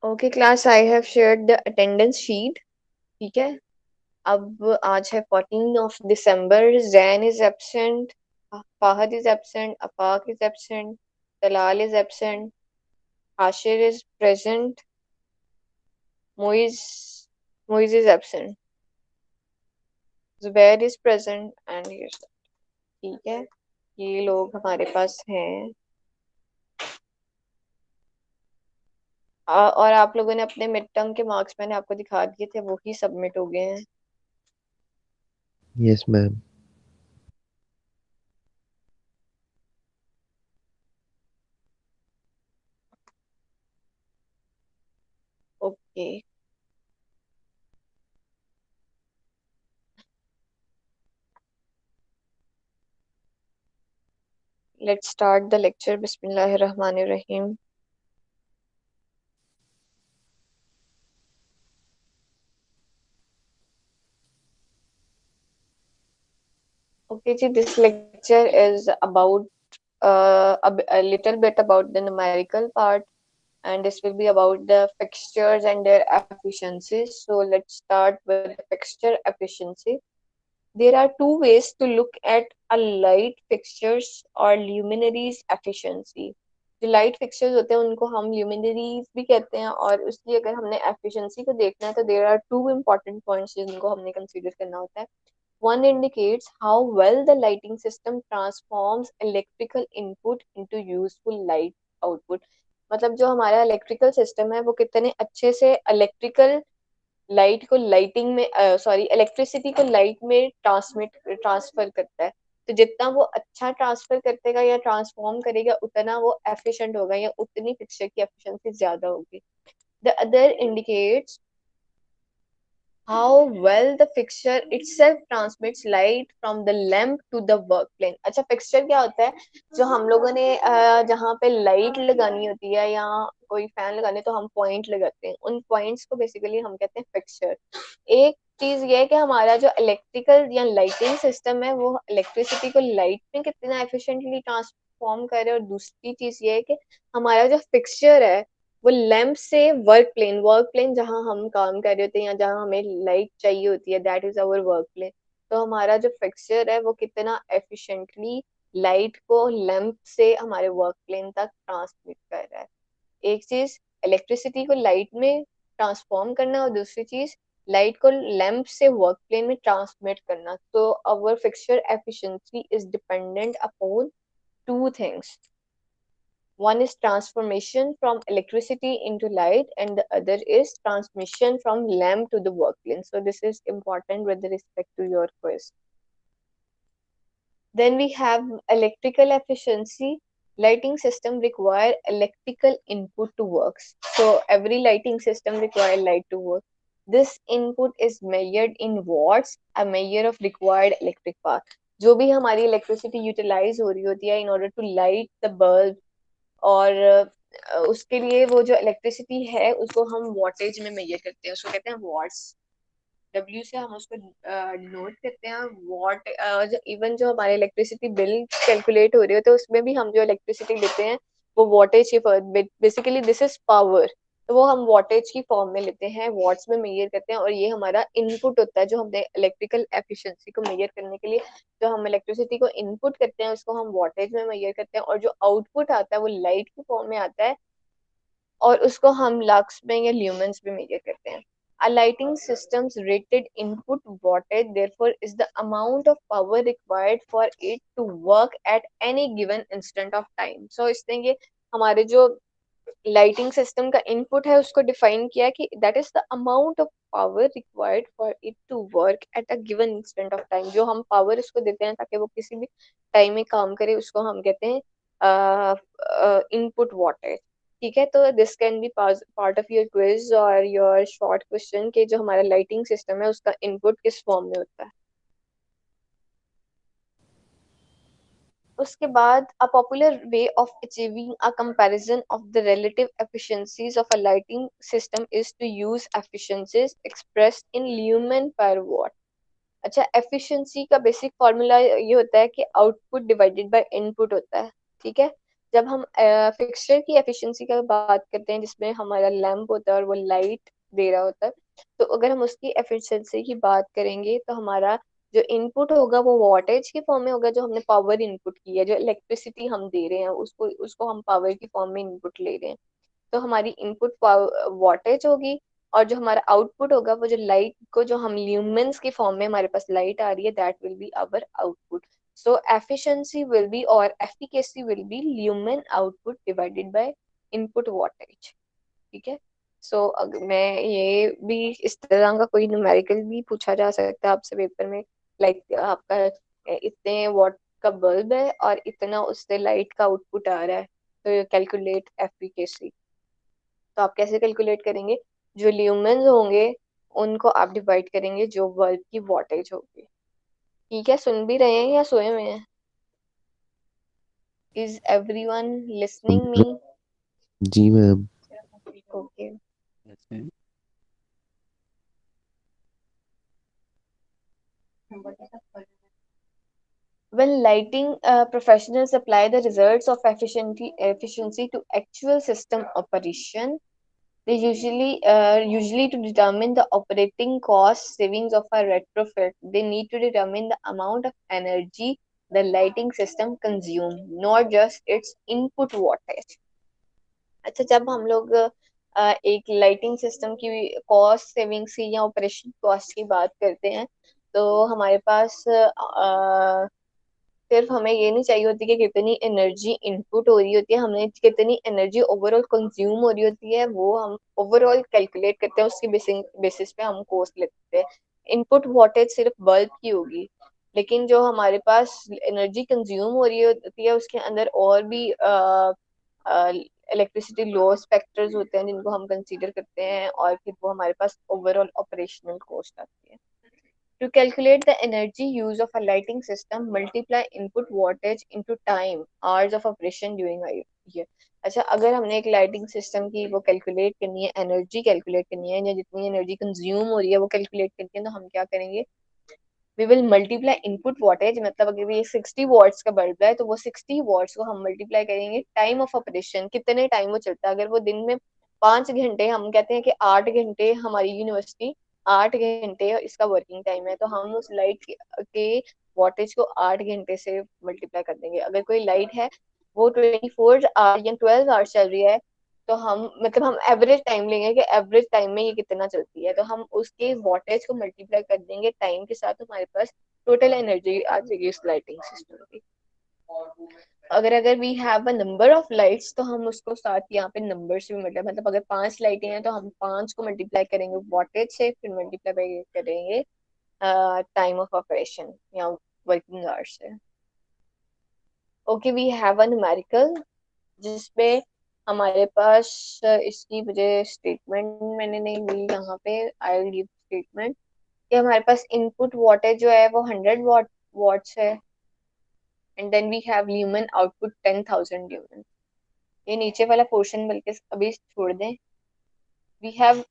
Okay class, I have shared the attendance sheet. ठीक है, अब आज है 14 दिसंबर। Zain is absent, Fahad is absent, Afaq is absent, Talal is absent, Ashir is present, Moiz Moiz is absent, Zubair is present and ठीक है, ये लोग हमारे पास हैं। और आप लोगों ने अपने मिड टर्म के मार्क्स मैंने आपको दिखा दिए थे, वो ही सबमिट हो गए हैं। Yes ma'am. Okay, let's start the lecture. बिस्मिल्लाहिर रहमानिर रहीम। Okay, ji, this lecture is about a little bit about the numerical part, and this will be about the fixtures and their efficiencies. So let's start with the fixture efficiency. There are two ways to look at a light fixtures or luminaries efficiency. जो light fixtures होते हैं उनको हम luminaries भी कहते हैं, और उसकी अगर हमने एफिशिएंसी को देखना है तो there are two important points जिनको हमने कंसीडर करना होता है। One indicates how well the lighting system transforms electrical input into useful light output. मतलब जो हमारा इलेक्ट्रिकल सिस्टम है वो कितने अच्छे से इलेक्ट्रिकल लाइट को लाइटिंग में, सॉरी, इलेक्ट्रिसिटी को लाइट में ट्रांसफर करता है। तो जितना वो अच्छा ट्रांसफर करेगा या ट्रांसफॉर्म करेगा उतना वो एफिशिएंट होगा या उतनी फिक्सचर की एफिशिएंसी ज्यादा होगी। The other indicates how well the fixture itself transmits light from the lamp to the work plane। अच्छा, फिक्सचर क्या होता है? जो हम लोगों ने जहाँ पे लाइट लगानी होती है या कोई फैन लगाने तो हम पॉइंट लगाते हैं, उन पॉइंट्स को बेसिकली हम कहते हैं फिक्सचर। एक चीज ये है कि हमारा जो इलेक्ट्रिकल या लाइटिंग सिस्टम है वो इलेक्ट्रिसिटी को लाइट में कितना एफिशिएंटली ट्रांसफॉर्म करे, और दूसरी चीज ये है कि हमारा जो फिक्सचर है वो लैंप से वर्क प्लेन जहाँ हम काम कर रहे होते हैं या जहाँ हमें लाइट चाहिए होती है, that is our work plane. तो हमारा जो फिक्सचर है वो कितना एफिशिएंटली लाइट को लैंप से हमारे वर्क प्लेन तक ट्रांसमिट कर रहा है। एक चीज इलेक्ट्रिसिटी को लाइट में ट्रांसफॉर्म करना, और दूसरी चीज लाइट को लैंप से वर्क प्लेन में ट्रांसमिट करना। तो our fixture efficiency is dependent upon two things. One is transformation from electricity into light, and the other is transmission from lamp to the work plane. So this is important with respect to your quiz. Then we have electrical efficiency. Lighting system require electrical input to work. So every lighting system require light to work. This input is measured in watts, a measure of required electric power. जो भी हमारी electricity utilise हो रही होती है in order to light the bulb, और उसके लिए वो जो इलेक्ट्रिसिटी है उसको हम वॉटेज में मेजर करते हैं, उसको कहते हैं वॉट्स। डब्ल्यू से हम उसको नोट करते हैं वॉट। इवन जो हमारे इलेक्ट्रिसिटी बिल कैलकुलेट हो रही होते हैं उसमें भी हम जो इलेक्ट्रिसिटी लेते हैं वो वॉटेज की, बेसिकली दिस इज पावर। तो वो हम वॉटेज की फॉर्म में लेते हैं, वॉट्स में मेजर करते हैं, और ये हमारा इनपुट होता है जो हमने इलेक्ट्रिकल एफिशिएंसी को मेजर करने के लिए जो हम इलेक्ट्रिसिटी को इनपुट करते हैं उसको हम वॉटेज में मेजर करते हैं, और जो आउटपुट आता है वो लाइट की फॉर्म में आता है, और उसको हम लक्स में या ल्यूमेंस में मेजर करते हैं। A lighting system's rated input wattage therefore is the amount of power required for it to work at any given instant of time. So इसने ये हमारे जो लाइटिंग सिस्टम का इनपुट है उसको डिफाइन किया कि that is the amount of power required for it to work at a given instant of time. जो हम पावर इसको देते हैं ताकि वो किसी भी टाइम में काम करे उसको हम कहते हैं इनपुट वॉटेज। ठीक है, तो this can be part of your quiz और योर शॉर्ट क्वेश्चन के जो हमारा लाइटिंग सिस्टम है उसका इनपुट किस फॉर्म में होता है। उसके बाद a popular way of achieving a comparison of the relative efficiencies of a lighting system is to use efficiencies expressed in lumen per watt। अच्छा, एफिशिएंसी का बेसिक फॉर्मूला ये होता है कि आउटपुट डिवाइडेड बाय इनपुट होता है। ठीक है, जब हम फिक्सचर की एफिशिएंसी का बात करते हैं जिसमें हमारा लैंप होता है और वो लाइट दे रहा होता है, तो अगर हम उसकी एफिशिएंसी की बात करेंगे तो हमारा जो इनपुट होगा वो वॉटेज के फॉर्म में होगा, जो हमने पावर इनपुट की है, जो इलेक्ट्रिसिटी हम दे रहे हैं उसको उसको हम पावर की फॉर्म में इनपुट ले रहे हैं, तो हमारी इनपुट वॉटेज होगी। और जो हमारा आउटपुट होगा वो जो लाइट को, जो हम ल्यूमेंस के फॉर्म में हमारे पास लाइट आ रही है, that will be our output. So efficiency will be और efficacy will be lumen output divided by input wattage. ठीक है। सो मैं ये भी इस तरह का कोई न्यूमेरिकल भी पूछा जा सकता है आपसे पेपर में, लाइक आपका इतने वॉट का बल्ब है और इतना उससे लाइट का आउटपुट आ रहा है, तो कैलकुलेट एफिकेसी। तो आप कैसे कैलकुलेट करेंगे? जो ल्यूमेंस होंगे उनको आप डिवाइड करेंगे जो बल्ब की वॉटेज होगी। ठीक है, सुन भी रहे हैं या सोए हुए हैं? Is everyone listening me? जी मैम। ओके। ऐसे। When lighting professionals apply the results of efficiency to actual system operation, they usually to determine the operating cost savings of a retrofit, they need to determine the amount of energy the lighting system consume, not just its input wattage. अच्छा, जब हम लोग एक lighting system की cost savings की या operation cost की बात करते हैं, तो हमारे पास सिर्फ हमें ये नहीं चाहिए होती कि कितनी एनर्जी इनपुट हो रही होती है, हमें कितनी एनर्जी ओवरऑल कंज्यूम हो रही होती है वो हम ओवरऑल कैलकुलेट करते हैं, उसकी बेसिस पे हम कॉस्ट लेते हैं। इनपुट वॉटेज सिर्फ बल्ब की होगी, लेकिन जो हमारे पास एनर्जी कंज्यूम हो रही होती है उसके अंदर और भी इलेक्ट्रिसिटी लॉस फैक्टर्स होते हैं जिनको हम कंसीडर करते हैं, और फिर वो हमारे पास ओवरऑल ऑपरेशनल कॉस्ट आती है। To calculate the energy use of a lighting system, multiply input wattage into time, hours of operation during a year. अच्छा, अगर हमने एक लाइटिंग सिस्टम की वो कैलकुलेट करनी है, एनर्जी कैलकुलेट करनी है, या जितनी एनर्जी कंज्यूम हो रही है वो कैलकुलेट करनी है, तो हम क्या करेंगे? We will multiply input wattage, मतलब अगर ये 60 वॉट्स का बल्ब है तो वो 60 वॉट्स को हम मल्टीप्लाई करेंगे टाइम ऑफ ऑपरेशन, कितने टाइम वो चलता है। अगर वो दिन में 5 घंटे, हम कहते हैं कि 8 घंटे हमारी यूनिवर्सिटी 8 घंटे इसका वर्किंग टाइम है, तो हम उस लाइट के वॉटेज को 8 घंटे से मल्टीप्लाई कर देंगे। अगर कोई लाइट है वो 24 आवर या 12 आवर्स चल रही है, तो हम मतलब हम एवरेज टाइम लेंगे कि एवरेज टाइम में ये कितना चलती है, तो हम उसके वॉटेज को मल्टीप्लाई कर देंगे टाइम के साथ, हमारे पास टोटल एनर्जी आ जाएगी उस लाइटिंग सिस्टम की। अगर अगर we have a number of lights तो हम उसको साथ यहाँ पे नंबर से भी मतलब अगर 5 लाइटें हैं तो हम 5 को मल्टीप्लाई करेंगे वॉटेज से, फिर मल्टीप्लाई करेंगे टाइम ऑफ ऑपरेशन या वर्किंग आवर्स से। Okay, we have a numerical जिसमें हमारे पास इसकी मुझे स्टेटमेंट मैंने नहीं ली यहाँ पे, आई विल गिव स्टेटमेंट कि हमारे पास इनपुट वॉटेज जो है वो 100 वॉट्स है, and then we have lumen output 10,000 lumen. ये नीचे वाला पोर्शन बल्कि अभी छोड़ दें। We have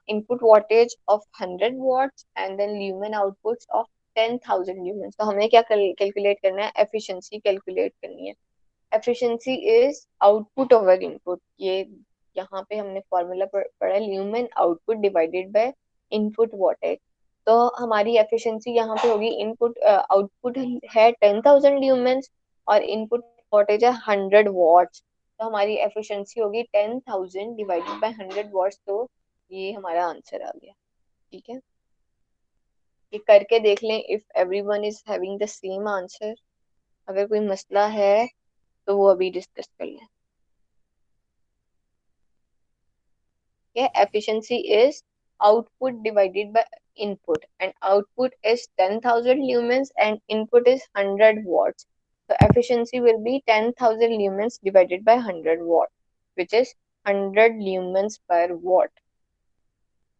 input wattage of 100 watts and then lumen outputs of 10,000 lumens। तो हमें क्या कैलकुलेट करना है? एफिशिएंसी कैलकुलेट करनी है। Efficiency is output over input. ये यहाँ पे हमने फॉर्मूला पढ़ा, lumen output divided by input wattage. तो हमारी एफिशिएंसी यहाँ पे होगी, इनपुट आउटपुट है 10,000 ल्यूमेंस और इनपुट वॉटेज है 100 वॉट्स, तो हमारी एफिशिएंसी होगी 10,000 डिवाइडेड बाय 100 वॉट्स। तो ये हमारा आंसर आ गया। ठीक है, ये करके देख लें if everyone is having the same answer. अगर कोई मसला है तो वो अभी डिस्कस कर लें। Okay, efficiency is output divided by input, and output is 10,000 lumens and input is 100 watts. So efficiency will be 10,000 lumens divided by 100 watt, which is 100 lumens per watt.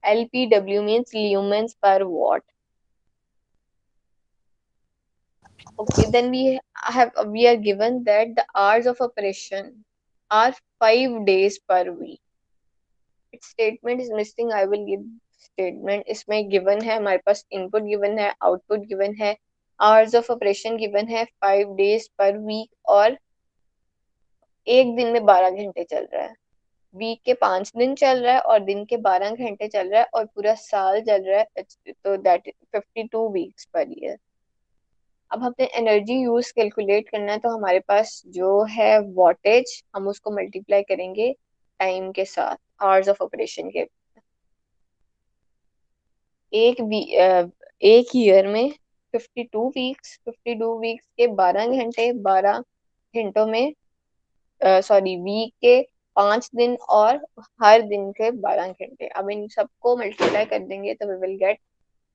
LPW means lumens per watt. Okay, then we are given that the hours of operation are 5 days per week. Statement is missing, I will give statement. इसमें given है हमारे पास, input given है, output given है, hours of operation given है 5 days पर week, और एक दिन में 12 घंटे चल रहा है, वीक के 5 दिन चल रहा है और दिन के 12 घंटे चल रहा है और पूरा साल चल रहा है, तो दैट 52 वीक्स पर ईयर। अब हमें एनर्जी यूज कैलकुलेट करना है, तो हमारे पास जो है वॉटेज, हम उसको मल्टीप्लाई करेंगे टाइम के साथ, आवर्स ऑफ ऑपरेशन के। एक वी एक ईयर में 52 वीक्स, 52 वीक्स के 12 घंटे, 12 घंटों में, सॉरी, वीक के 5 दिन और हर दिन के 12 घंटे। अब इन सबको मल्टीप्लाई कर देंगे तो वी विल गेट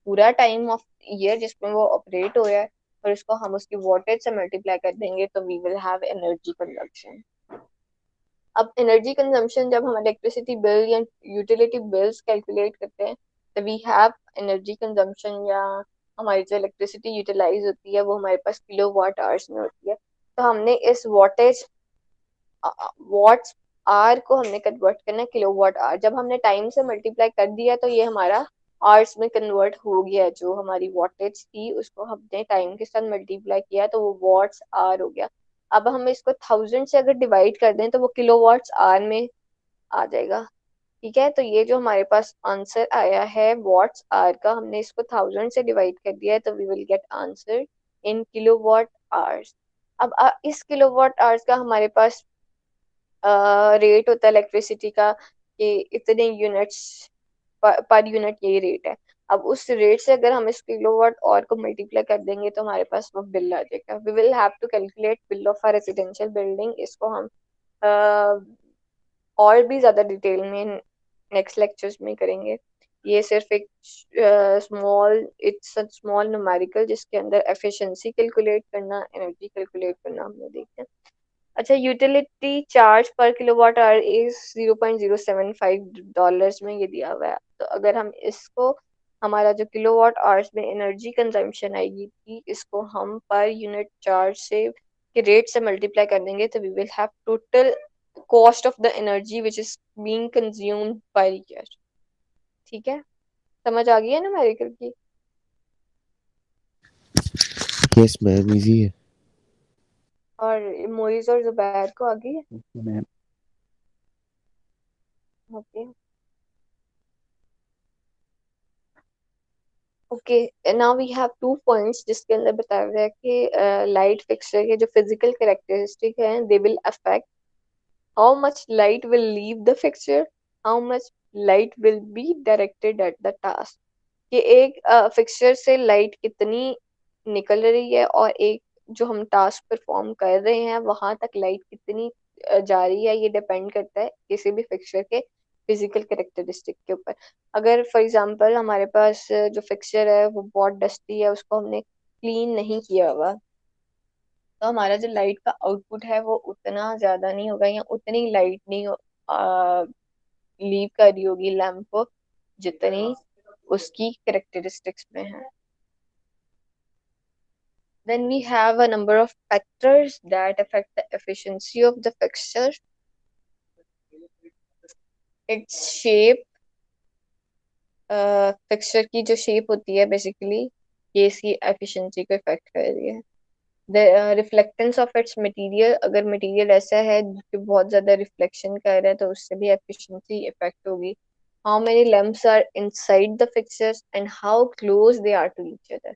पूरा टाइम ऑफ ईयर जिसमें वो ऑपरेट हो है, और इसको हम उसकी वॉटेज से मल्टीप्लाई कर देंगे तो we will have energy consumption. अब एनर्जी कंजम्पशन जब हम इलेक्ट्रिसिटी बिल या यूटिलिटी बिल्स कैलकुलेट करते हैं, तो वी हैव एनर्जी कंजम्पशन, या हमारी जो इलेक्ट्रिसिटी यूटिलाइज होती है वो हमारे पास किलो वाट आवर्स में होती है। तो हमने इस वॉटेज, वॉट्स आर को हमने कन्वर्ट करना है किलो वॉट आवर। जब हमने टाइम से मल्टीप्लाई कर दिया तो ये हमारा आवर्स में कन्वर्ट हो गया। जो हमारी वॉटेज थी उसको हमने टाइम के साथ मल्टीप्लाई किया तो वो वॉट्स आर हो गया। अब हम इसको 1000 से अगर डिवाइड कर दें तो वो किलो वॉट्स आर में आ जाएगा। ठीक है, तो ये जो हमारे पास आंसर आया है वॉट्स आर का, हमने इसको 1000 से डिवाइड कर दिया है तो we will get answer in kilowatt hours. अब इस किलो वॉट आवर्स का हमारे पास रेट होता है इलेक्ट्रिसिटी का कि इतने यूनिट्स पर यूनिट, यही रेट है। अब उस रेट से अगर हम इस किलोवाट और को मल्टीप्लाई कर देंगे तो हमारे पास वो बिल आ जाएगा। We will have to calculate bill of a residential building. इसको हम और भी ज्यादा डिटेल में नेक्स्ट लेक्चर्स में करेंगे। ये सिर्फ एक small, it's a small numerical जिसके अंदर एफिशिएंसी कैलकुलेट करना, एनर्जी कैलकुलेट करना हमने देखा। अच्छा, यूटिलिटी चार्ज पर किलोवाट आवर इज $0.075 में ये दिया हुआ है। तो अगर हम इसको, हमारा जो किलोवाट आवर्स में एनर्जी कंजम्पशन आएगी थी, इसको हम पर यूनिट चार्ज से के रेट से मल्टीप्लाई कर देंगे तो we will have total cost of the energy which is being consumed per year. ठीक है, समझ आ गई है ना मेरिकल की? यस मैम, इजी है। और मोइज और जुबैर को आ गई है? Ma'am okay okay, now we have 2 points जिसके अंदर बताया गया है कि लाइट फिक्सचर के जो फिजिकल कैरेक्टरिस्टिक हैं, they will affect how much light will leave the fixture, how much light will be directed at the task. कि एक फिक्सचर से लाइट कितनी निकल रही है और एक जो हम टास्क परफॉर्म कर रहे हैं वहां तक लाइट कितनी जा रही है, ये डिपेंड करता है किसी भी फिक्सचर के फिजिकल कैरेक्टरिस्टिक के ऊपर। अगर फॉर एग्जांपल हमारे पास जो फिक्सचर है वो बहुत डस्टी है, उसको हमने क्लीन नहीं किया हुआ, तो हमारा जो लाइट का आउटपुट है वो उतना ज्यादा नहीं होगा, या उतनी लाइट नहीं लीव कर रही होगी लैम्प को जितनी उसकी कैरेक्टरिस्टिक्स में है। Then we have a number of factors that affect the efficiency of the fixture. Its shape, fixture की जो शेप होती है बेसिकली, ये इसकी एफिशिएंसी को इफेक्ट कर रही है। The reflectance of its material, अगर मटेरियल ऐसा है जो बहुत ज्यादा रिफ्लेक्शन कर रहा है तो उससे भी एफिशिएंसी इफेक्ट होगी। How many lamps are inside the fixtures and how close they are to each other.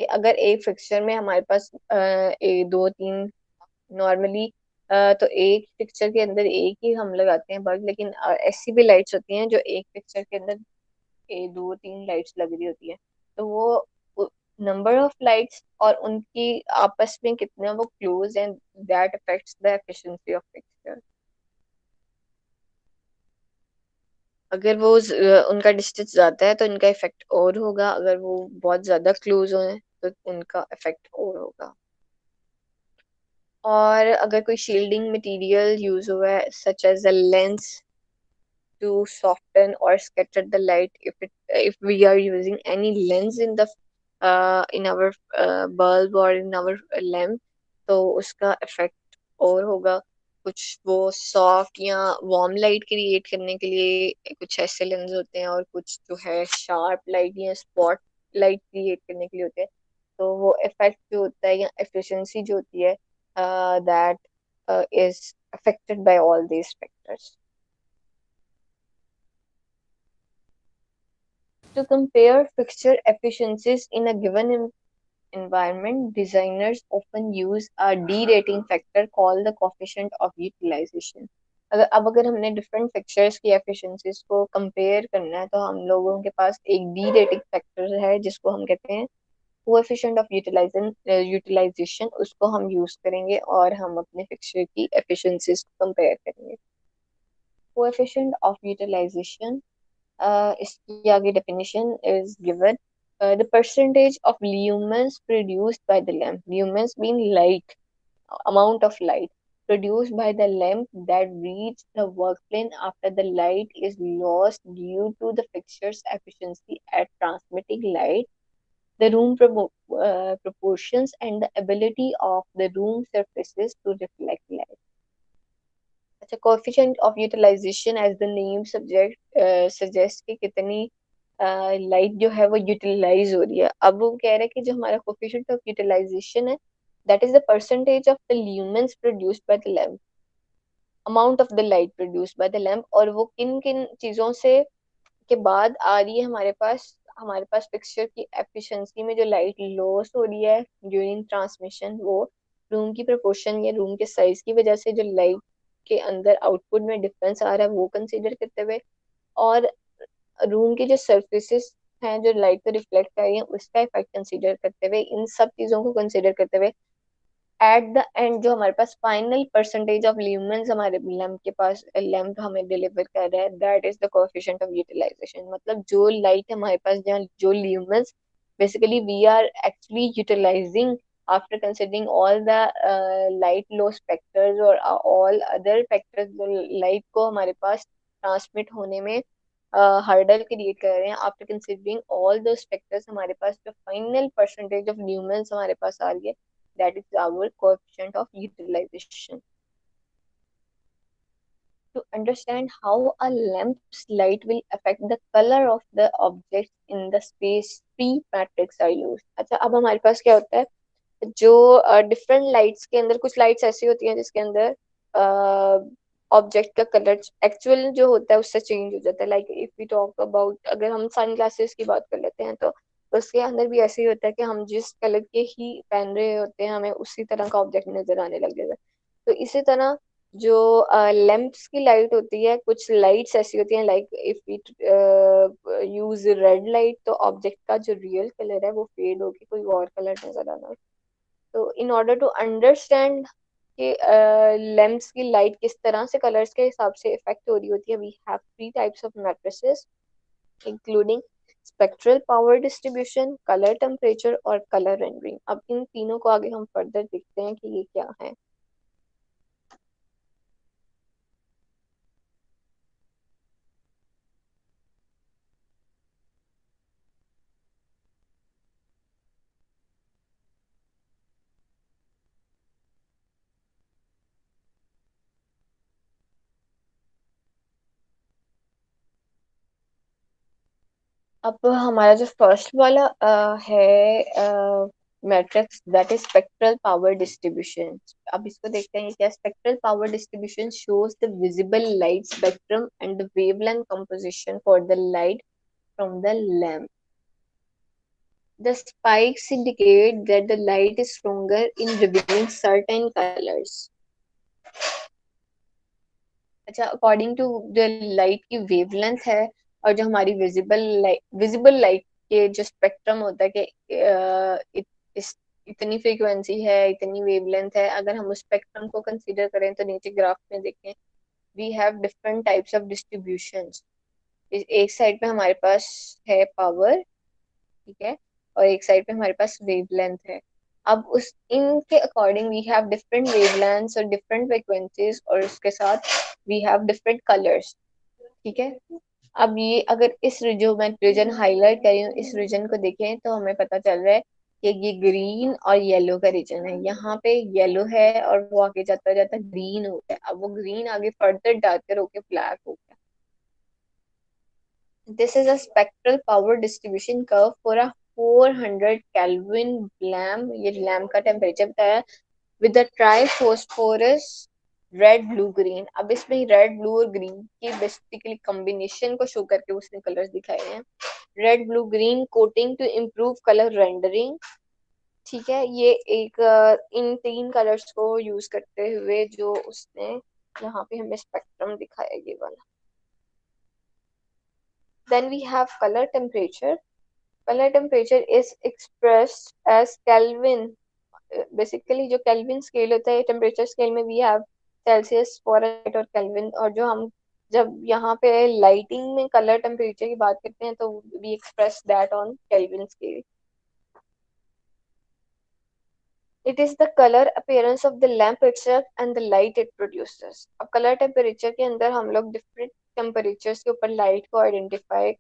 कि अगर एक फिक्सचर में हमारे पास दो तीन, नॉर्मली तो एक पिक्चर के अंदर एक ही हम लगाते हैं बल्ब, लेकिन ऐसी भी लाइट्स होती हैं जो एक पिक्चर के अंदर दो तीन लाइट्स लग रही होती है। तो वो नंबर ऑफ लाइट्स और उनकी आपस में कितना वो क्लोज हैं, that affects the efficiency of picture. अगर वो उनका डिस्टेंस ज्यादा है तो इनका इफेक्ट और होगा, अगर वो बहुत ज्यादा क्लोज हो तो उनका इफेक्ट और होगा। और अगर कोई शील्डिंग मटेरियल यूज हुआ है such as a lens to soften or scatter the light, if we are using any lens in our bulb or in our lamp, तो उसका इफेक्ट और होगा। कुछ वो सॉफ्ट या वार्म लाइट क्रिएट करने के लिए कुछ ऐसे लेंस होते हैं, और कुछ जो है शार्प लाइट या स्पॉट लाइट क्रिएट करने के लिए होते हैं। तो वो इफेक्ट जो होता है या एफिशिएंसी जो होती है, that is affected by all these factors. To compare fixture efficiencies in a given environment, designers often use a D-rating factor called the coefficient of utilization. अगर हमने डिफरेंट फिक्चर्स की एफिशिएंसीज को कंपेयर करना है तो हम लोगों के पास एक डी रेटिंग फैक्टर है जिसको हम कहते हैं कोएफिशिएंट ऑफ यूटिलाइजेशन। उसको हम यूज करेंगे और हम अपने फिक्चर की एफिशिएंसीज को कंपेयर करेंगे। कोएफिशिएंट ऑफ यूटिलाइजेशन, इसकी आगे definition is given. The percentage of lumens produced by the lamp, lumens mean light, amount of light produced by the lamp that reach the work plane after the light is lost due to the fixture's efficiency at transmitting light, the proportions and the ability of the room surfaces to reflect light. अच्छा, coefficient of utilization as the name subject suggest कि कितनी light जो है वो utilise हो रही है। अब वो कह रहे हैं कि जो हमारा कोएफिशिएंट ऑफ यूटिलाइजेशन है that is the percentage of the lumens produced by the lamp, amount of the light produced by the lamp, और वो किन किन चीजों से के बाद आ रही है हमारे पास फिक्सचर की एफिशिएंसी में जो लाइट लॉस हो रही है ड्यूरिंग ट्रांसमिशन, वो रूम की प्रोपोर्शन या रूम के साइज की वजह से जो लाइट के अंदर आउटपुट में डिफरेंस आ रहा है वो कंसीडर करते हुए, और रूम की जो सर्फेसिस हैं जो लाइट को रिफ्लेक्ट कर रही है उसका इफेक्ट कंसीडर करते हुए, इन सब चीजों को कंसीडर करते हुए एट द एंड जो हमारे पास फाइनल परसेंटेज ऑफ ल्यूमेंस हमारे लैम्प के पास लैम्प हमें डिलीवर कर रहा है that is the coefficient of utilisation. मतलब जो लाइट हमारे पास जहाँ जो lumens basically we are actually utilising after considering all the light loss factors और ऑल अदर फैक्टर्स जो लाइट को हमारे पास ट्रांसमिट होने में हर्डल क्रिएट कर रहे हैं, after considering all those factors हमारे पास जो फाइनल परसेंटेज ऑफ ल्यूमेंस हमारे पास आ रही है that is our coefficient of utilization. To understand how a lamp's light will affect the color of the objects in the space, three metrics are used. अच्छा, अब हमारे पास क्या होता है, जो डिफरेंट लाइट्स के अंदर कुछ लाइट्स ऐसी होती हैं जिसके अंदर ऑब्जेक्ट का कलर एक्चुअल जो होता है उससे चेंज हो जाता है। Like if we talk about, अगर हम सन ग्लासेस की बात कर लेते हैं तो उसके अंदर भी ऐसे ही होता है कि हम जिस कलर के ही पहन रहे होते हैं हमें उसी तरह का ऑब्जेक्ट नजर आने लग जाएगा। तो इसी तरह जो लैंप्स की लाइट होती है, कुछ लाइट्स ऐसी होती हैं like if we use red light तो ऑब्जेक्ट का जो रियल कलर है वो फेड होके कोई और कलर नजर आना। तो इन ऑर्डर टू अंडरस्टैंड कि लेंस की लाइट किस तरह से कलर्स के हिसाब से इफेक्ट हो रही होती है, we have three types of matrices including spectral power distribution, colour temperature और कलर रेंडरिंग। अब इन तीनों को आगे हम फर्दर देखते हैं कि ये क्या है। अब हमारा जो फर्स्ट वाला है matrix that is spectral power distribution. अब इसको देखते हैं क्या। Spectral power distribution shows the visible light spectrum and the wavelength composition for the light from the lamp. The spikes indicate that the light is stronger in revealing certain colors. अच्छा, according to जो light की wavelength है और जो हमारी visible light के जो spectrum होता है कि इतनी फ्रीक्वेंसी है, इतनी वेवलेंथ है, अगर हम उस स्पेक्ट्रम को कंसीडर करें तो नीचे ग्राफ में देखें we have different types of distributions. एक साइड पे हमारे पास है पावर, ठीक है, और एक साइड पे हमारे पास वेवलेंथ है। अब उस इनके according we have different wavelengths और डिफरेंट फ्रीक्वेंसीज और उसके साथ वी हैव डिफरेंट कलर्स, ठीक है। अब ये अगर इस जो मैं रीजन हाईलाइट कर रही हूँ इस रीजन को देखें तो हमें पता चल रहा है कि ये ग्रीन और येलो का रीजन है। यहाँ पे येलो है और वो आगे जाता जाता ग्रीन हो गया, अब वो ग्रीन आगे फर्दर डार्कर होके ब्लैक हो गया। This is a spectral power distribution curve for a 400 Kelvin lamp। ये लैम्प का टेम्परेचर बताया with the triphosphorus red blue green. अब इसमें रेड ब्लू और ग्रीन की बेसिकली कॉम्बिनेशन को शो करके उसने कलर्स दिखाए हैं। Red blue green coating to improve colour rendering. ठीक है, ये एक इन तीन कलर्स को यूज करते हुए जो उसने यहाँ पे हमें स्पेक्ट्रम दिखाया ये वाला। Then we have colour temperature. Colour temperature is expressed as kelvin. Basically जो केल्विन स्केल होता है टेम्परेचर स्केल में वी हैव सेल्सियस फॉरेनहाइट और केल्विन। और जो हम जब यहाँ पे लाइटिंग में कलर टेम्परेचर की बात करते हैं तो we express that on kelvin scale. It is the color appearance of the lamp itself and the light it produces. अब कलर टेम्परेचर के अंदर हम लोग डिफरेंट टेम्परेचर्स के ऊपर लाइट को आइडेंटिफाई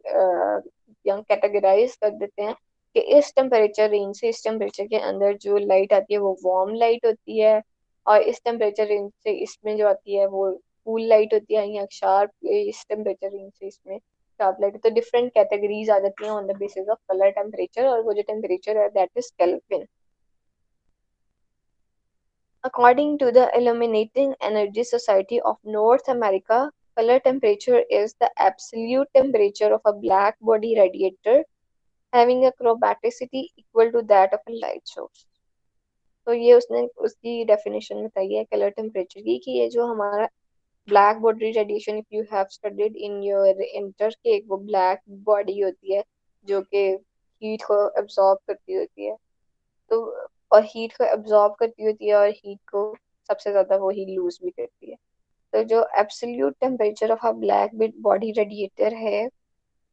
या कैटेगराइज कर देते हैं कि इस टेम्परेचर रेंज से इस टेम्परेचर के अंदर जो लाइट आती है वो वार्म लाइट होती है, और इस टेम्परेचर रेंज से इसमें जो आती है वो कूल लाइट होती है या शार्प। इस टेम्परेचर रेंज से इसमें शार्प लाइट। तो डिफरेंट कैटेगरीज आ जाती हैं on the basis of colour temperature, और वो जो टेम्परेचर है that is kelvin. According to the Illuminating Energy Society of North America, color temperature is the absolute temperature of a black body radiator having a chromaticity equal to that of a light source. तो ये उसने उसकी definition बताई है colour temperature की कि ये जो हमारा black body radiation, if you have studied in your inter के, वो ब्लैक बॉडी होती है जो कि हीट को एब्जॉर्ब करती होती है। तो और हीट को एब्जॉर्ब करती होती है और हीट को सबसे ज्यादा वो ही लूज भी करती है। तो जो absolute temperature of a black body radiator है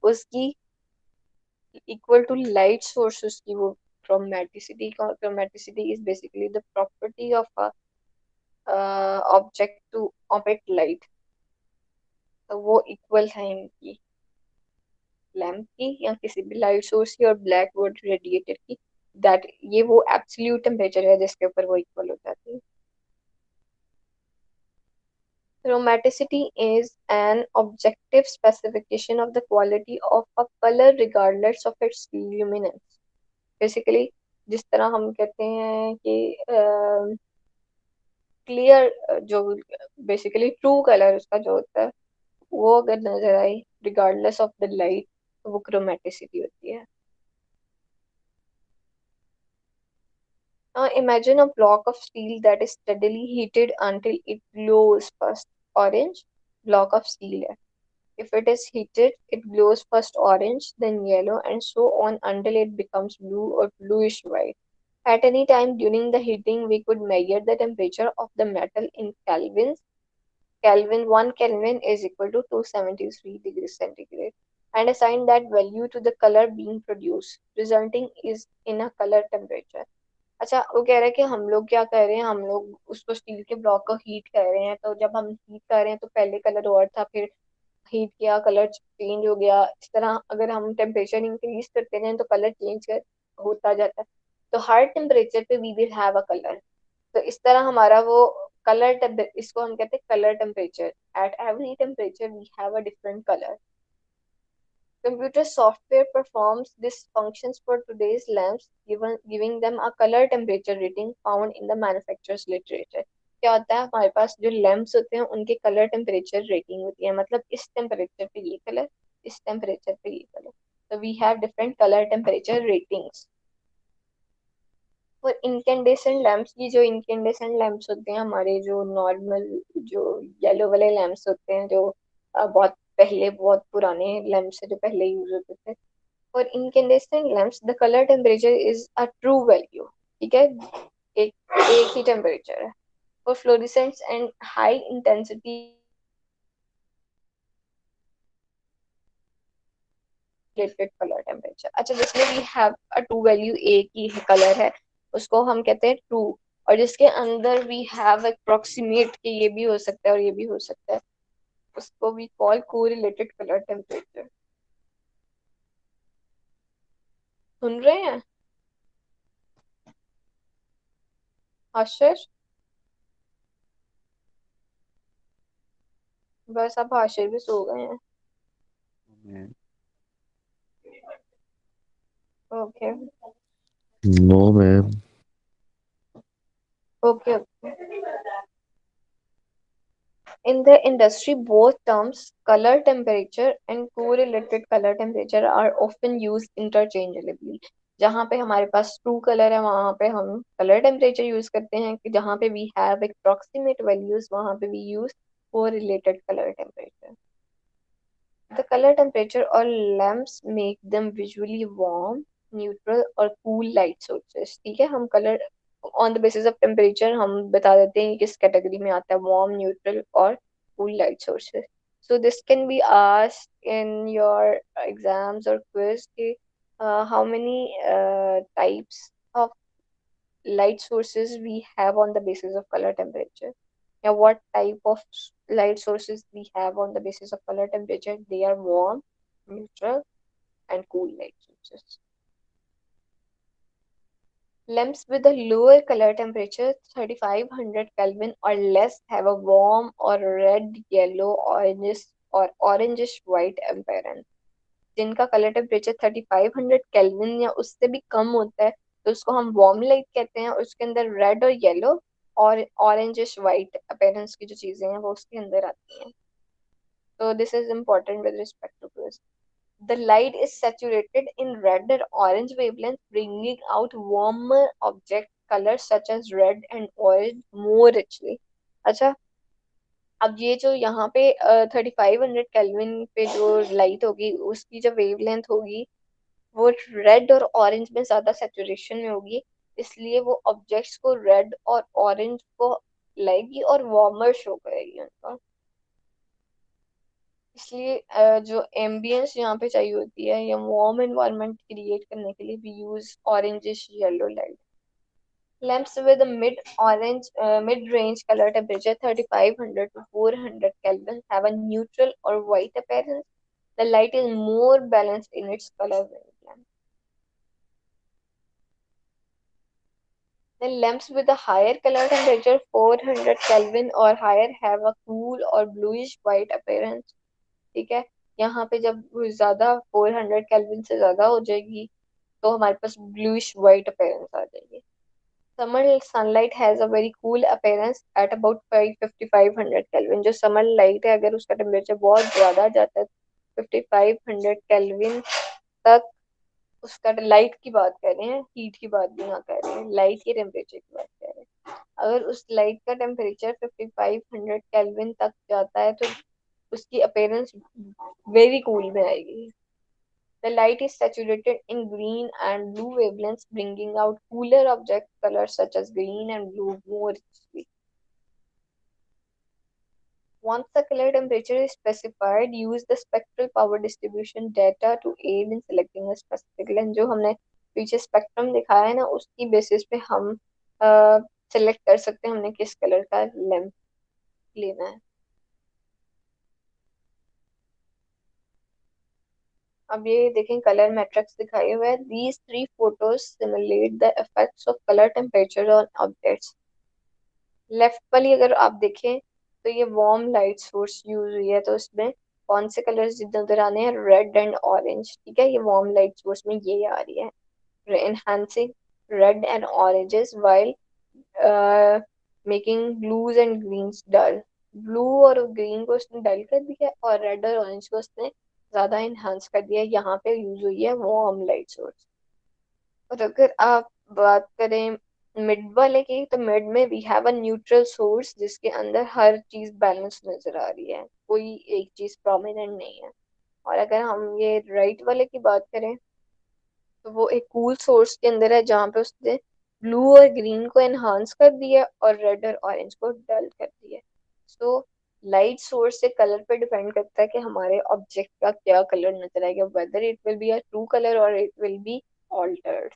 उसकी इक्वल टू लाइट सोर्स उसकी वो chromaticity. Chromaticity is basically the property of a object to omit light. तो वो इक्वल है इनकी, लैम्प की या किसी भी लाइट सोर्स की और ब्लैक बॉडी रेडिएटर की। दैट ये वो एब्सोल्यूट टेम्परेचर है जिसके ऊपर वो इक्वल हो जाती है। Chromaticity is an objective specification of the quality of a color regardless of its luminance. Basically, जिस तरह हम कहते हैं कि क्लियर जो बेसिकली ट्रू कलर उसका जो होता है वो अगर नजर आए रिगार्डलेस ऑफ द लाइट तो वो क्रोमेटिसिटी होती है। Now imagine a block of steel that is steadily heated until it glows first orange। block of steel है, if it is heated, it glows first orange, then yellow, and so on until it becomes blue or bluish white. At any time during the heating, we could measure the temperature of the metal in kelvins. Kelvin, 1 Kelvin is equal to 273 degrees centigrade, and assign that value to the color being produced, resulting is in a color temperature. अच्छा, वो कह रहे हैं कि हम लोग क्या कर रहे हैं, हम लोग उसको स्टील के ब्लॉक को हीट कर रहे हैं। तो जब हम हीट कर रहे हैं तो पहले कलर और था, फिर हीट किया कलर चेंज हो गया। इस तरह अगर हम टेम्परेचर इंक्रीज करते जाएं तो कलर चेंज होता जाता है। तो हर टेम्परेचर पे we will have a colour. तो इस तरह हमारा वो कलर, इसको हम कहते हैं colour temperature. At every temperature we have a different colour. Computer software performs these functions for today's lamps, giving them a color temperature rating found in the manufacturer's literature। क्या होता है, हमारे पास जो लैम्प्स होते हैं उनके कलर टेम्परेचर रेटिंग होती है, मतलब इस टेम्परेचर पे ये कलर, इस टेम्परेचर पे ये कलर। तो we have different colour temperature ratings. और इनकेंडेसेंट लैम्प्स की, जो इनकेंडेसेंट लैम्प्स होते हैं हमारे जो नॉर्मल जो येलो वाले लैम्प्स होते हैं जो बहुत पहले, बहुत पुराने लैम्प्स है जो पहले यूज होते थे। For incandescent lamps, the color temperature is a true value। ठीक है, एक ही टेम्परेचर है। For fluorescents and high intensity related color temperature। अच्छा, जिसमें we have a true value, एक ही कलर है उसको हम कहते हैं ट्रू। और जिसके अंदर we have approximate कि ये भी हो सकता है और ये भी हो सकता है, उसको we call correlated color temperature। सुन रहे हैं आशीष? बस अब आशीष भी सो गए हैं। Man. Okay No, man. Okay. In the industry, both terms color temperature and correlated color temperature are often used interchangeably. जहाँ पे हमारे पास ट्रू कलर है वहाँ पे हम कलर टेम्परेचर यूज करते हैं, कि जहाँ पे वी हैव अप्रॉक्सीमेट वैल्यूज वहाँ पे we use correlated color temperature. The color temperature or lamps make them visually warm, neutral और cool light sources. ठीक है, हम colour on the basis of temperature हम बता देते हैं कि किस कैटेगरी में आता है, वार्म, न्यूट्रल और cool light sources. So this can be asked in your exams or quiz कि how many types of light sources we have on the basis of color temperature. Now, what type of light sources we have on the basis of color temperature? They are warm, neutral, and cool light sources. Lamps with a lower color temperature, 3500 Kelvin or less, have a warm or red, yellow, oranges or orangish white appearance. जिनका colour temperature 3500 kelvin या उससे भी कम होता है तो उसको हम warm light कहते हैं, और उसके अंदर रेड और येलो और ऑरेंजिश वाइट अपेरेंस की जो चीजें हैं वो उसके अंदर आती हैं. तो this is important with respect to this. The light is saturated in red or orange wavelength, bringing out warmer object colors such as red and orange more richly. अच्छा, अब ये जो यहाँ पे 3500 केल्विन पे जो लाइट होगी उसकी जो वेवलेंथ होगी वो रेड और ऑरेंज में ज्यादा सेचुरेशन में होगी, इसलिए वो ऑब्जेक्ट्स को रेड और ऑरेंज को लाएगी और वार्मर शो करेगी उनका. इसलिए जो एम्बियंस यहाँ पे चाहिए होती है या वार्म एनवायरनमेंट क्रिएट करने के लिए भी use orangish yellow light. Lamps with a mid-range color temperature 3500 to 400 Kelvin have a neutral or white appearance. The light is more balanced in its color wavelength. Then lamps with a higher color temperature 400 Kelvin or higher have a cool or bluish white appearance. ठीक है, यहाँ पे जब ज्यादा 400 kelvin से ज्यादा हो जाएगी तो हमारे पास ब्लूइश व्हाइट अपीयरेंस आ जाएगी. Summer sunlight has a very cool appearance at about 5,500 Kelvin. जो summer light है अगर उसका टेम्परेचर बहुत ज़्यादा जाता है 5500 केल्विन तक, उसका लाइट की बात कर रहे हैं, हीट की बात भी यहाँ कर रहे हैं, लाइट के टेम्परेचर की बात कर रहे हैं. अगर उस लाइट का टेम्परेचर 5500 केल्विन तक जाता है तो उसकी अपीयरेंस वेरी कूल में आएगी. The light is saturated in green and blue wavelengths, bringing out cooler object colors such as green and blue more richly. Once the color temperature is specified, use the spectral power distribution data to aid in selecting a specific lens. जो हमने पीछे spectrum दिखाया है ना, उसकी basis पे हम select कर सकते हैं हमने किस कलर का लेंस लेना है. अब ये देखें कलर मैट्रिक्स दिखाए हुए हैं. These three photos simulate the effects of color temperature on objects. Left वाली अगर आप देखें तो ये वार्म लाइट सोर्स यूज हुई है, तो इसमें कौन से कलर्स नजर आने हैं, रेड एंड ऑरेंज. ठीक है, ये वार्म लाइट सोर्स में ये आ रही है, enhancing red and oranges while making blues and greens dull. Blue और ग्रीन को उसने डल कर दिया और रेड और ऑरेंज को उसने ज्यादा इनहांस कर दिया. यहाँ पे यूज हुई है वार्म लाइट सोर्स. और अगर आप बात करें मिड वाले की, तो मिड में we have a neutral source जिसके अंदर हर चीज बैलेंस नजर आ रही है, कोई एक चीज प्रोमिनेंट नहीं है. और अगर हम ये राइट वाले की बात करें तो वो एक कूल सोर्स के अंदर है जहाँ पे उसने ब्लू और ग्रीन को एनहांस कर दिया और रेड और ऑरेंज को डल कर दिया. सो लाइट सोर्स से कलर पे डिपेंड करता है कि हमारे ऑब्जेक्ट का क्या कलर नजर आएगा, whether it will be a true colour और it will be altered.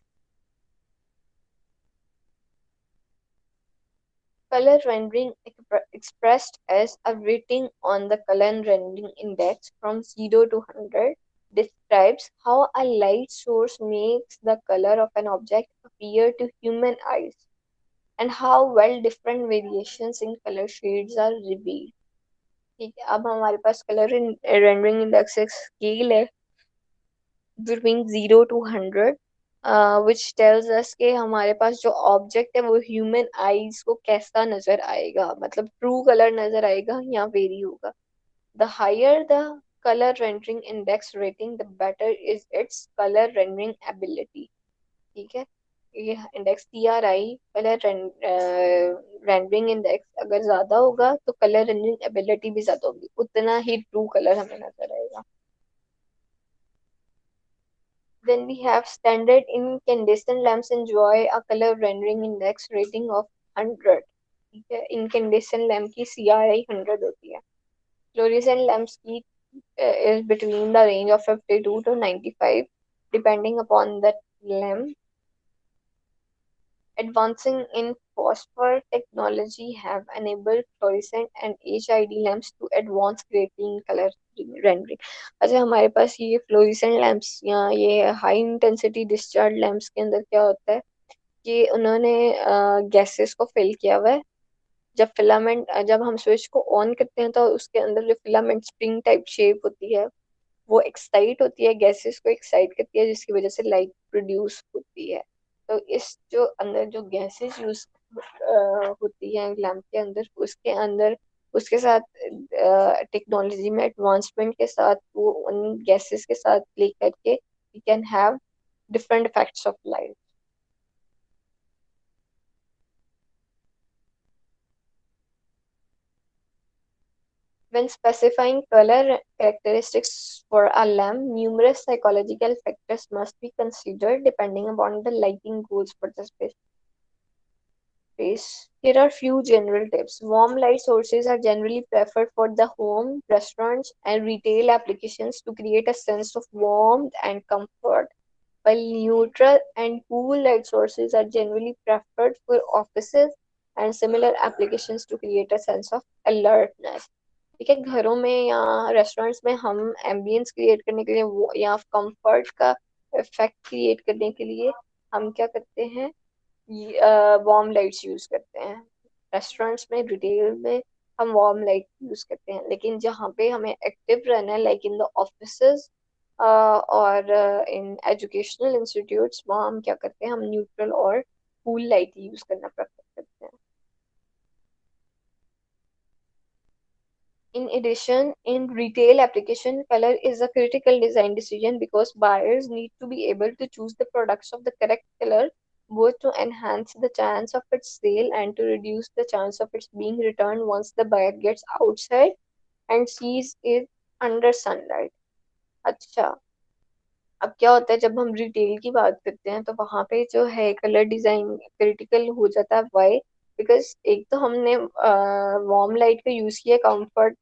Color rendering expressed as a rating on the color rendering index from 0 to 100 describes how a light source makes the color of an object appear to human eyes and how well different variations in color shades are revealed. ठीक है, अब हमारे पास colour rendering index scale है between 0 to 100. Which tells us कि हमारे पास जो object है वो ह्यूमन आईज को कैसा नजर आएगा, मतलब ट्रू कलर नजर आएगा या वेरी होगा. The higher the colour rendering index rating the better is its colour rendering ability. ठीक है, ये index TRI colour rendering index अगर ज्यादा होगा तो कलर रेंडरिंग एबिलिटी भी ज्यादा होगी, उतना ही ट्रू कलर हमें नजर आएगा. Then we have standard incandescent lamps enjoy a color rendering index rating of 100. ठीक है, incandescent lamp की CRI 100 होती है. Fluorescent lamps की is between the range of 52 to 95 depending upon the lamp. Advancing in phosphor technology have enabled fluorescent and HID lamps to advance greatly in color rendering. अच्छा, हमारे पास ये fluorescent lamps या ये high intensity discharge lamps के अंदर क्या होता है कि उन्होंने गैसेस को फिल किया हुआ है. जब फिलामेंट, जब हम स्विच को ऑन करते हैं तो उसके अंदर जो फिलामेंट स्प्रिंग टाइप शेप होती है वो एक्साइट होती है, गैसेस को एक्साइट करती है जिसकी वजह से लाइट प्रोड्यूस होती है. तो इस जो अंदर जो गैसेस यूज होती है लैम्प के अंदर, उसके अंदर उसके साथ टेक्नोलॉजी में एडवांसमेंट के साथ वो उन गैसेस के साथ प्ले करके we can have different effects of light. When specifying color characteristics for a lamp, numerous psychological factors must be considered depending upon the lighting goals for the space. Here are few general tips. Warm light sources are generally preferred for the home, restaurants, and retail applications to create a sense of warmth and comfort, while neutral and cool light sources are generally preferred for offices and similar applications to create a sense of alertness. ठीक है, घरों में या restaurants में हम ambience create करने के लिए वो या कंफर्ट का इफेक्ट क्रिएट करने के लिए हम क्या करते हैं, वार्म लाइट्स यूज करते हैं. रेस्टोरेंट्स में, रिटेल में हम वार्म लाइट यूज करते हैं, लेकिन जहाँ पे हमें एक्टिव रहना है लाइक इन द ऑफिसेज और इन एजुकेशनल इंस्टीट्यूट्स, वहाँ हम क्या करते हैं, हम न्यूट्रल और कूल लाइट यूज करना प्रेफर करते हैं. In addition, in retail application, color is a critical design decision because buyers need to be able to choose the products of the correct color, both to enhance the chance of its sale and to reduce the chance of its being returned once the buyer gets outside and sees it under sunlight. अच्छा, अब क्या होता है जब हम retail की बात करते हैं तो वहां पे जो है कलर डिजाइन क्रिटिकल हो जाता है. वाई? बिकॉज एक तो हमने वार्म लाइट का यूज किया कंफर्ट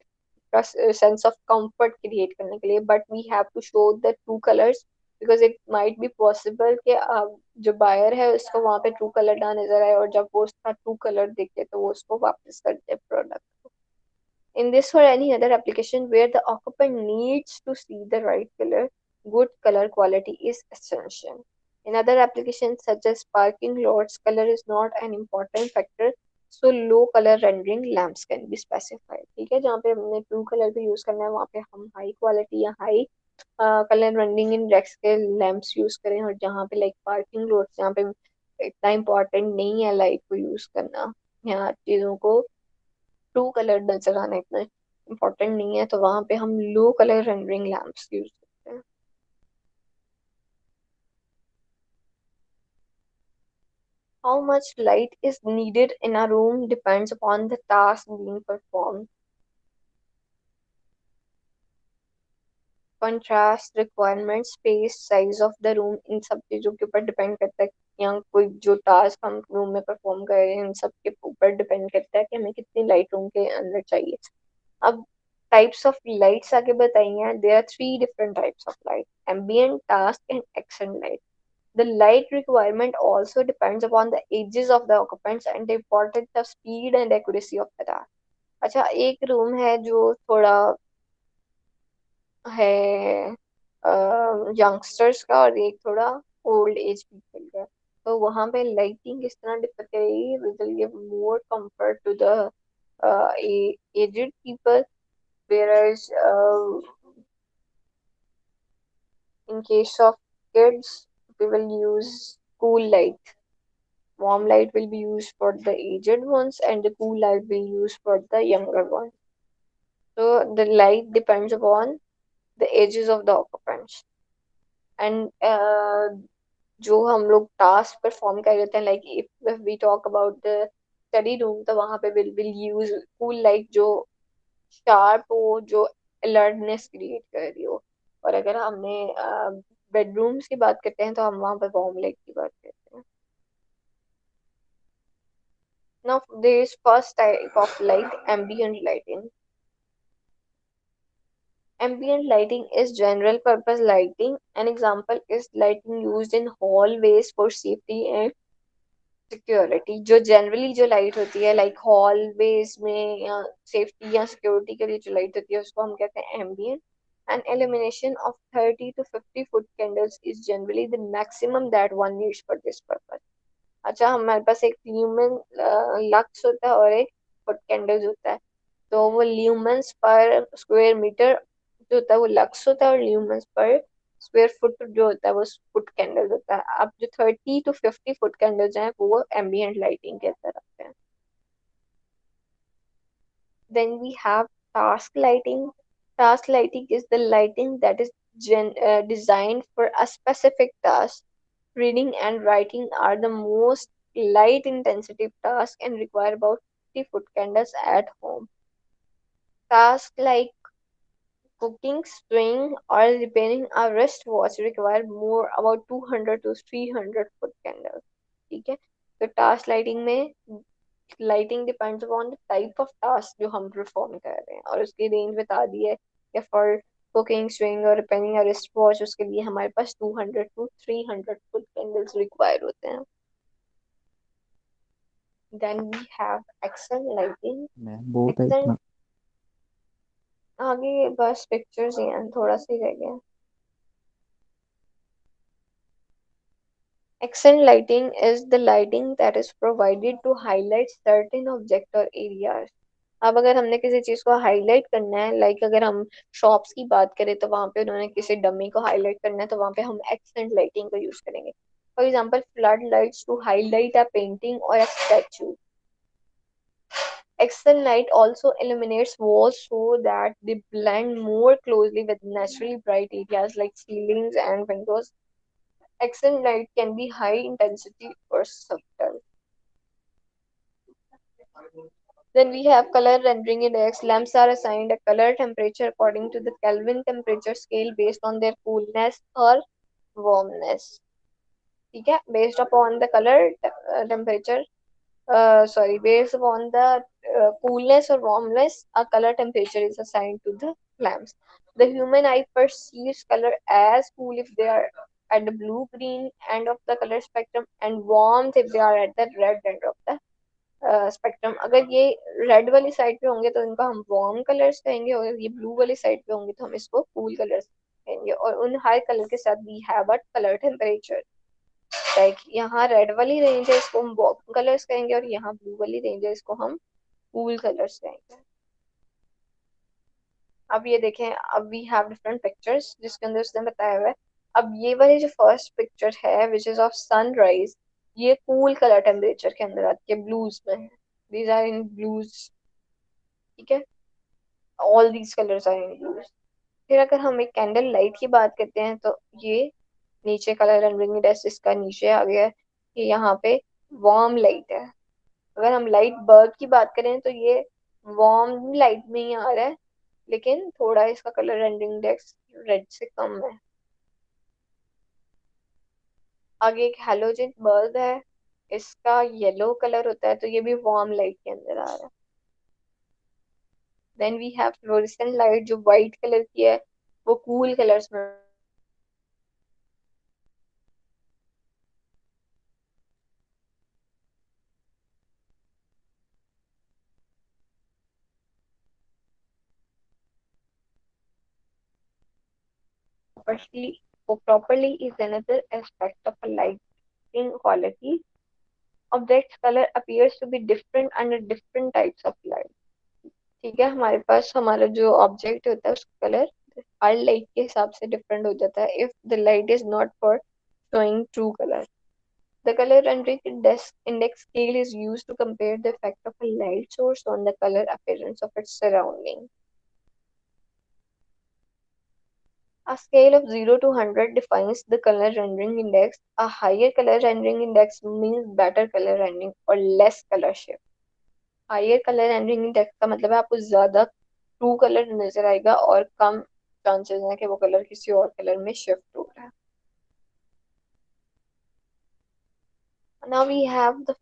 का, सेंस ऑफ कंफर्ट क्रिएट करने के लिए, but we have to show the true colours because it might be possible कि जो बायर है उसको वहां पे ट्रू कलर ना नजर आए और जब वो उसका ट्रू कलर देखे तो वो उसको वापस कर दे product. In this or any other application where the occupant needs to see the right color, good color quality is essential. In other applications such as parking lots, color is not an important factor, so low color rendering lamps can be specified. ठीक है, जहाँ पे हमने blue color भी use करना है वहाँ पे हम हाई क्वालिटी या हाई कलर रेंडरिंग इंडेक्स के लैम्प्स यूज करें, और जहाँ पे लाइक पार्किंग लोट्स जहाँ पे इतना इम्पोर्टेंट नहीं है लाइट को यूज करना या चीजों को ट्रू कलर नजर आना इतना इम्पोर्टेंट नहीं है, तो वहां पे हम लो कलर रेंडरिंग लैम्प्स यूज करते हैं. How much light is needed in a room depends upon the task being performed. Contrast requirement, space, size of the room, इन सब चीजों के ऊपर डिपेंड करता है, या कोई जो टास्क हम रूम में परफॉर्म कर रहे हैं इन सब के ऊपर डिपेंड करता है कि हमें कितनी लाइट रूम के अंदर चाहिए. अब टाइप्स ऑफ लाइट्स आगे बताइए. There are three different types of light: ambient, task and action light. The light requirement also depends upon the ages of the occupants and the importance of speed and accuracy of the task. अच्छा, एक room है जो थोड़ा है youngsters का और एक थोड़ा ओल्ड एज पीपल का, तो वहां पे लाइटिंग किस तरह डिफर करेगी, will give more comfort to the aged people, whereas in case of kids we will use cool light. Warm light will be used for the aged ones, and the cool light will be used for the younger ones. So the light depends upon the ages of the occupants. And जो हम लोग task perform कर रहे थे, like if we talk about the study room, तो वहां पे will use cool light जो शार्प हो, जो अलर्टनेस क्रिएट कर रही हो। और अगर हमने बेडरूम्स की बात करते हैं तो हम वहां पर वार्म लाइट की बात करते हैं। Now there is first type of light, ambient lighting. Ambient lighting is general purpose lighting. An example is lighting used in hallways for safety and security. जो जनरली जो लाइट होती है लाइक हॉलवेज में या सेफ्टी या security के लिए जो लाइट होती है उसको हम कहते हैं ambient. And illumination of 30 to 50 foot candles is generally the maximum that one needs for this purpose। अच्छा, हमारे पास एक ल्यूमेन लक्स होता है और एक फुट कैंडल्स होता है। तो वो ल्यूमेंस पर स्क्वायर मीटर जो होता है वो लक्स होता है, और ल्यूमेंस पर स्क्वायर फुट जो होता है वो फुट कैंडल्स होता है। अब जो 30 to 50 फुट कैंडल्स हैं वो एम्बिएंट लाइटिंग के अंदर आते हैं। Then we have task lighting. Task lighting is the lighting that is designed for a specific task. Reading and writing are the most light intensive tasks and require about 50 foot candles at home. Tasks like cooking, sewing, or repairing a wristwatch require more about 200 to 300 foot candles। ठीक है, तो task lighting में lighting depends upon the type of task जो हम perform कर रहे हैं, और उसकी रेंज बता दी है कि फॉर कुकिंग, स्विंग और रिपेयरिंग अ रिस्ट वॉच उसके लिए हमारे पास 200 to 300 फुट कैंडल्स रिक्वायर होते हैं। Then we have action lighting. Ma'am बहुत है एक्शन इतना। आगे बस पिक्चर्स ही हैं, थोड़ा सा ही रह गया। Accent lighting is the lighting that is provided to highlight certain object or areas। अब अगर हमने किसी चीज को हाईलाइट करना है, लाइक अगर हम शॉप्स की बात करें तो वहां पे उन्होंने किसी डमी को हाईलाइट करना है तो वहां पे हम एक्सेंट लाइटिंग का यूज करेंगे। For example flood lights to highlight a painting और a statue. Accent light also illuminates walls so that they blend more closely with naturally bright areas like ceilings and windows। Accent light can be high intensity or subtle। Then we have color rendering index. Lamps are assigned a color temperature according to the Kelvin temperature scale based on their coolness or warmness। ठीक है, based upon the color temperature, based upon the coolness or warmness, a color temperature is assigned to the lamps। The human eye perceives color as cool if they are at the blue green end of the color spectrum, and warmth if they are at the red end of the spectrum. अगर ये red वाली side पे होंगे तो इनको हम warm colours कहेंगे, और ये ब्लू वाली साइड पे होंगे तो हम इसको कूल कलर्स कहेंगे। और उन हर कलर के साथ we have a colour temperature. Like यहाँ रेड वाली रेंज है, इसको हम वार्म कलर्स कहेंगे, और यहाँ ब्लू वाली रेंज है, इसको हम कूल कलर्स कहेंगे। अब ये देखें, अब वी हैव डिफरेंट पिक्चर्स जिसके अंदर उसने बताया हुआ है। अब ये वाली जो फर्स्ट पिक्चर है विच इज ऑफ सनराइज, ये कूल कलर टेम्परेचर के अंदर आती है, ब्लूज में है। These are in blues. ठीक है, all these colours are in blues. फिर अगर हम एक कैंडल लाइट की बात करते हैं तो ये नीचे कलर रंग डेस्क इसका नीचे आ गया है, ये यहाँ पे वार्म लाइट है। अगर हम लाइट बल्ब की बात करें तो ये वार्म लाइट में ही आ रहा है, लेकिन थोड़ा इसका कलर रेंडरिंग इंडेक्स रेड से कम है। आगे एक हेलोजन बल्ब है, इसका येलो कलर होता है, तो ये भी वार्म लाइट के अंदर आ रहा है। Then we have fluorescent light जो वाइट कलर की है, वो कूल कलर्स में properly is another aspect of a lighting quality. Object's color appears to be different under different types of light। ठीक है, हमारे पास हमारा जो ऑब्जेक्ट होता है उसका कलर हर लाइट के हिसाब से डिफरेंट हो जाता है। If the light is not for showing true color. The color rendering index scale is used to compare the effect of a light source on the color appearance of its surrounding. A scale of 0 to 100 defines the color rendering index. A higher color rendering index means better color rendering or less color shift. Higher colour rendering index का मतलब है आपको ज्यादा true colour नजर आएगा और कम chances हैं कि वो कलर किसी और कलर में शिफ्ट हो रहा है. Now we have the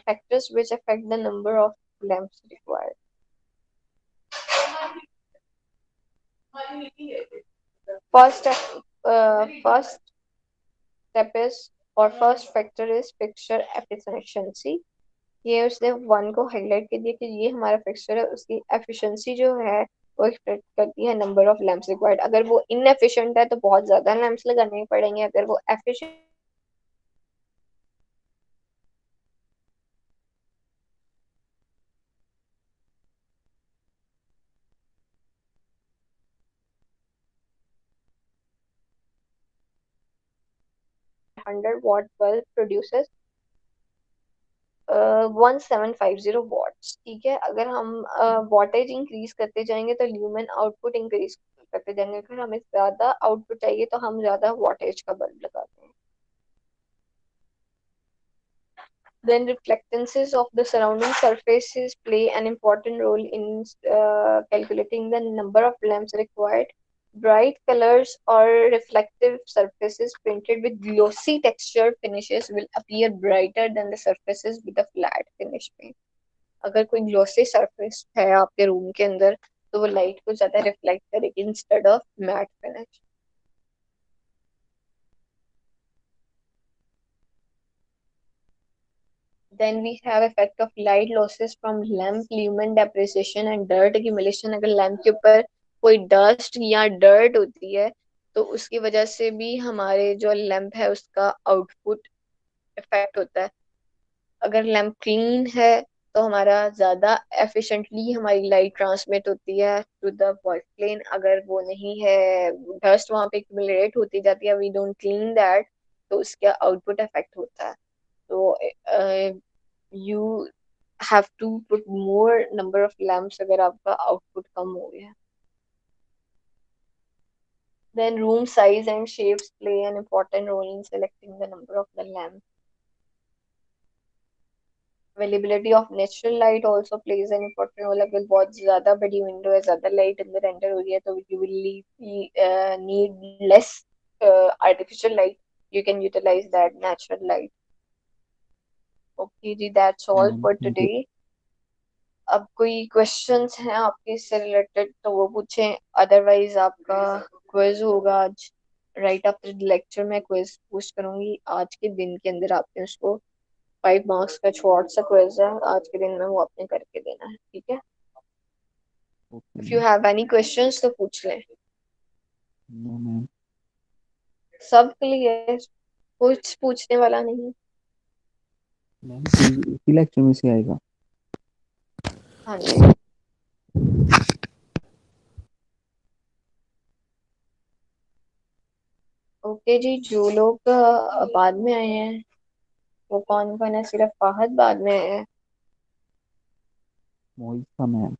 factors which affect the number of lamps required. First step is or first factor is fixture efficiency. ये उसने वन को हाईलाइट कर दिया कि ये हमारा फिक्सचर है, उसकी एफिशिएंसी जो है वो एक्सपेक्ट करती है नंबर ऑफ लैंप्स रिक्वायर्ड. अगर वो इनएफिशिएंट है तो बहुत ज्यादा लैंप्स लगाने पड़ेंगे, अगर वो efficient 100 watt bulb produces 1750 watts. ठीक है, अगर हम वॉटेज इंक्रीज करते जाएंगे तो ल्यूमेन आउटपुट इंक्रीज करते जाएंगे. अगर हमें ज्यादा आउटपुट चाहिए तो हम ज्यादा वॉटेज का बल्ब लगाते हैं. Then reflectances of the surrounding surfaces play an important role in calculating the number of lamps required. Bright colors or reflective surfaces printed with glossy textured finishes will appear brighter than the surfaces with a flat finish paint. अगर कोई glossy surface है आपके room के अंदर तो वो light को ज्यादा रिफ्लेक्ट करेगी instead of matte finish. Then we have effect of light losses from lamp lumen depreciation and dirt accumulation. अगर लैम्प के ऊपर कोई डस्ट या डर्ट होती है तो उसकी वजह से भी हमारे जो लैम्प है उसका आउटपुट इफेक्ट होता है. अगर लैम्प क्लीन है तो हमारा ज्यादा एफिशिएंटली हमारी लाइट ट्रांसमिट होती है टू द वॉइस प्लेन. अगर वो नहीं है, डस्ट वहां पे एक्यूमुलेट होती जाती है, वी डोंट क्लीन दैट, तो उसका आउटपुट इफेक्ट होता है. तो you have to put more number of lamps अगर आपका आउटपुट कम हो गया. Then room size and shapes play an important role in selecting the number of the lamp. Availability of natural light also plays an important role. अगर बहुत ज़्यादा बड़ी window है, ज़्यादा लाइट अंदर एंटर हो रही है तो you will need less artificial light. You can utilize that natural light. Okay जी, that's all ma'am for thank you. today. अब कोई क्वेश्चंस हैं आपके इससे रिलेटेड तो वो पूछें, अदरवाइज आपका क्विज होगा आज. राइट आफ्टर द लेक्चर मैं क्विज पूछ करूंगी आज के दिन के अंदर. आपने उसको 5 मार्क्स का शॉर्ट सा क्विज है, आज के दिन में वो आपने करके देना है. ठीक है, okay if you ma'am. Have any questions तो पूछ लें. No ma'am. सब क्लियर, कुछ पूछने वाला नहीं. मैम इसी लेक्चर में से आएगा. हाँ जी. ओके जी, जो लोग बाद में आए हैं वो कौन कौन है? सिर्फ फाहद बाद में आए हैं. मोहित का मैम.